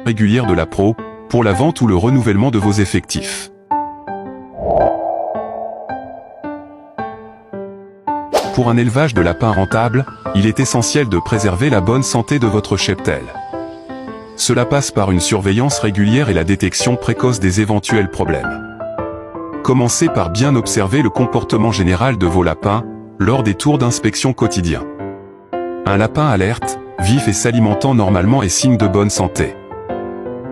régulière de la pro, pour la vente ou le renouvellement de vos effectifs. Pour un élevage de lapins rentable, il est essentiel de préserver la bonne santé de votre cheptel. Cela passe par une surveillance régulière et la détection précoce des éventuels problèmes. Commencez par bien observer le comportement général de vos lapins, lors des tours d'inspection quotidiens. Un lapin alerte, vif et s'alimentant normalement est signe de bonne santé.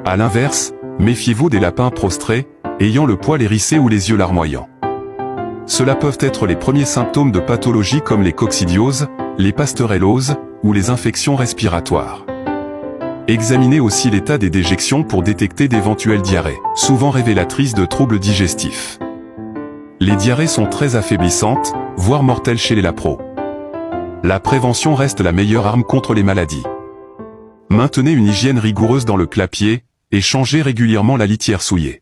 À l'inverse, méfiez-vous des lapins prostrés, ayant le poil hérissé ou les yeux larmoyants. Cela peuvent être les premiers symptômes de pathologies comme les coccidioses, les pasteurelloses, ou les infections respiratoires. Examinez aussi l'état des déjections pour détecter d'éventuelles diarrhées, souvent révélatrices de troubles digestifs. Les diarrhées sont très affaiblissantes, voire mortelles chez les lapros. La prévention reste la meilleure arme contre les maladies. Maintenez une hygiène rigoureuse dans le clapier, et changez régulièrement la litière souillée.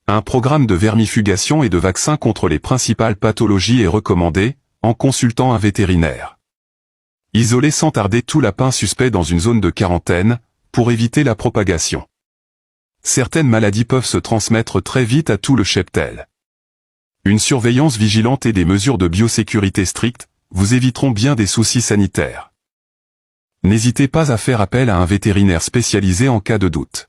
Un programme de vermifugation et de vaccins contre les principales pathologies est recommandé, en consultant un vétérinaire. Isolez sans tarder tout lapin suspect dans une zone de quarantaine, pour éviter la propagation. Certaines maladies peuvent se transmettre très vite à tout le cheptel. Une surveillance vigilante et des mesures de biosécurité strictes vous éviteront bien des soucis sanitaires. N'hésitez pas à faire appel à un vétérinaire spécialisé en cas de doute.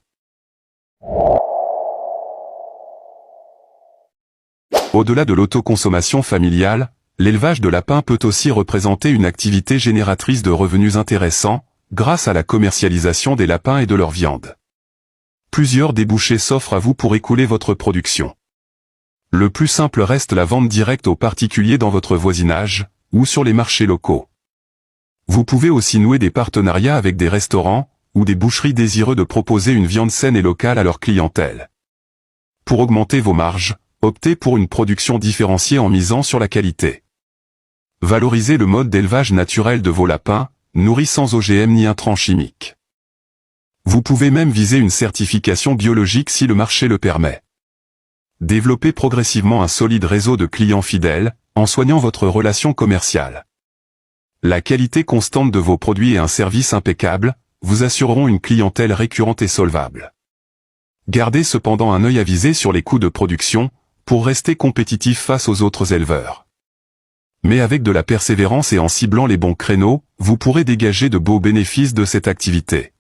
Au-delà de l'autoconsommation familiale, l'élevage de lapins peut aussi représenter une activité génératrice de revenus intéressants, grâce à la commercialisation des lapins et de leur viande. Plusieurs débouchés s'offrent à vous pour écouler votre production. Le plus simple reste la vente directe aux particuliers dans votre voisinage, ou sur les marchés locaux. Vous pouvez aussi nouer des partenariats avec des restaurants, ou des boucheries désireux de proposer une viande saine et locale à leur clientèle. Pour augmenter vos marges, optez pour une production différenciée en misant sur la qualité. Valorisez le mode d'élevage naturel de vos lapins, nourris sans OGM ni intrants chimiques. Vous pouvez même viser une certification biologique si le marché le permet. Développez progressivement un solide réseau de clients fidèles, en soignant votre relation commerciale. La qualité constante de vos produits et un service impeccable vous assureront une clientèle récurrente et solvable. Gardez cependant un œil avisé sur les coûts de production, pour rester compétitif face aux autres éleveurs. Mais avec de la persévérance et en ciblant les bons créneaux, vous pourrez dégager de beaux bénéfices de cette activité.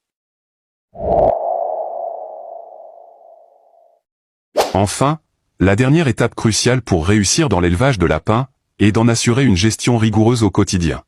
Enfin, la dernière étape cruciale pour réussir dans l'élevage de lapins est d'en assurer une gestion rigoureuse au quotidien.